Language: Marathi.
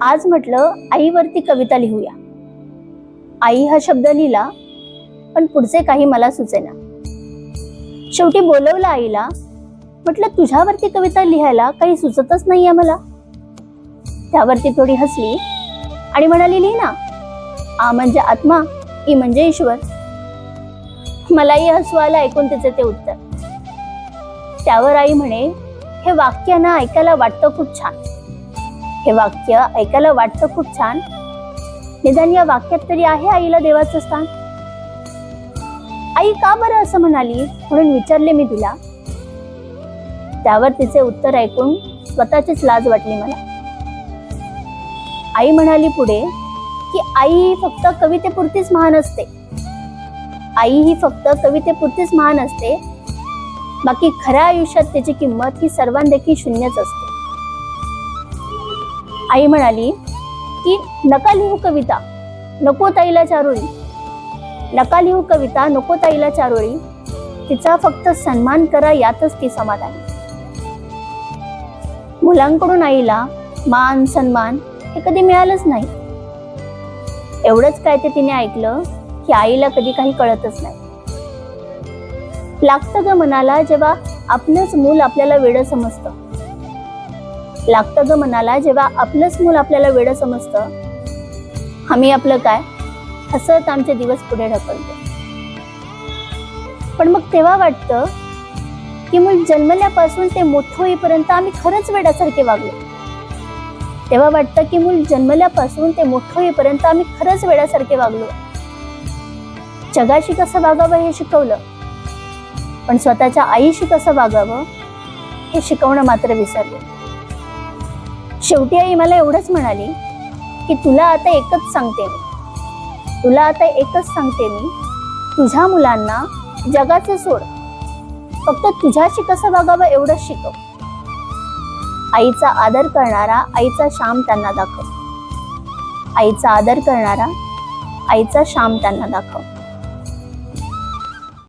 आज म्हटलं आईवरती कविता लिहूया. आई हा शब्द लिहिला, पण पुढचे काही मला सुचेना. शेवटी बोलवलं आईला. म्हटलं तुझ्यावरती कविता लिहायला काही सुचतच नाहीये मला. त्यावरती थोडी हसली आणि म्हणाली, लिही ना. आ म्हणजे आत्मा, ई म्हणजे ईश्वर. मलाही हसू आलं ऐकून तिचे ते उत्तर. त्यावर आई म्हणे, हे वाक्य ना ऐकायला वाटतं खूप छान. हे वाक्य ऐकायला वाटतं खूप छान. निदान या वाक्यात तरी आहे आईला देवाचं स्थान. आई का बरं असं म्हणाली म्हणून विचारले मी तिला. त्यावर तिचे उत्तर ऐकून स्वतःचीच लाज वाटली मला. आई म्हणाली पुढे की आई ही फक्त कवितेपुरतीच महान असते. आई ही फक्त कवितेपुरतीच महान असते. बाकी खऱ्या आयुष्यात त्याची किंमत ही सर्वांदेखी शून्यच असते. आई म्हणाली की नका लिहू कविता, नको ताईला चारोळी. नका लिहू कविता, नको ताईला चारोळी. तिचा फक्त सन्मान करा, यातच ती समाधानी. मुलांकडून आईला मान सन्मान हे कधी मिळालंच नाही. एवढंच काय ते तिने ऐकलं की आईला कधी काही कळतच नाही. लागतं ग मनाला जेव्हा आपलंच मूल आपल्याला वेडं समजतं. लागतं ग मनाला जेव्हा आपलंच मूल आपल्याला वेडं समजतं. आम्ही आपलं काय हसत आमचे दिवस पुढे ढकलतो. पण मग तेव्हा वाटतं की मूल जन्मल्यापासून ते मोठं होईपर्यंत आम्ही खरंच वेड्यासारखे वागलो. तेव्हा वाटतं की मूल जन्मल्यापासून ते मोठं होईपर्यंत आम्ही खरंच वेड्यासारखे वागलो. जगाशी कसं वागावं हे शिकवलं, पण स्वतःच्या आईशी कसं वागावं हे शिकवणं मात्र विसरलो. शेवटी आई मला एवढंच म्हणाली की तुला आता एकच सांगते मी, तुझ्या मुलांना जगाचं सोड, फक्त तुझ्याशी कसं वागावं एवढंच शिकव. आईचा आदर करणारा आईचा शाम त्यांना दाखव. आईचा आदर करणारा आईचा शाम त्यांना दाखव.